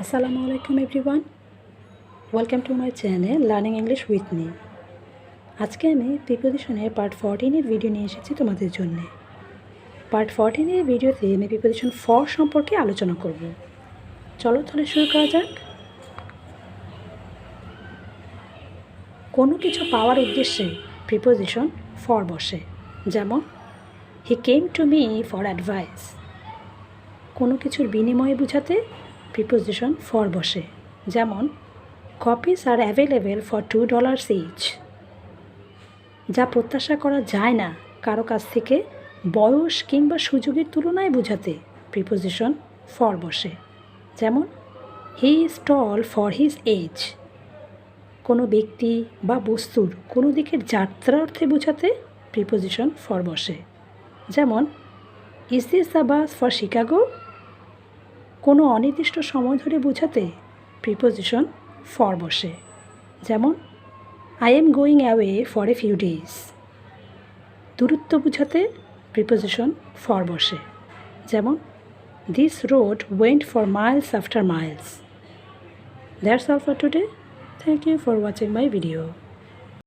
আসসালামু আলাইকুম everyone, welcome to my channel learning English with me. আজকে আমি প্রিপোজিশনের পার্ট 14 ভিডিও নিয়ে এসেছি তোমাদের জন্য। পার্ট 14 ভিডিওতে আমি প্রিপোজিশন ফর সম্পর্কে আলোচনা করব। চলো তাহলে শুরু করা যাক। কোনো কিছু পাওয়ার উদ্দেশ্যে প্রিপোজিশন ফর বসে, যেমন he came to me for advice. কোনো কিছুর বিনিময়ে বোঝাতে প্রিপোজিশন ফর বসে, যেমন copies are available for $2 each. যা প্রত্যাশা করা যায় না কারো কাছ থেকে বয়স কিংবা সুযোগের তুলনায় বোঝাতে প্রিপোজিশন ফর বসে, যেমন he is tall for his age. কোনো ব্যক্তি বা বস্তুর কোনো দিকের যাত্রা অর্থে বোঝাতে প্রিপোজিশন ফর বসে, যেমন is this the bus for Chicago. কোনো অনির্দিষ্ট সময় ধরে বোঝাতে প্রিপোজিশন ফর বসে, যেমন I am going away for a few days. দূরত্ব বোঝাতে প্রিপোজিশন ফর বসে, যেমন this road went for miles after miles. That's all for today. Thank you for watching my video.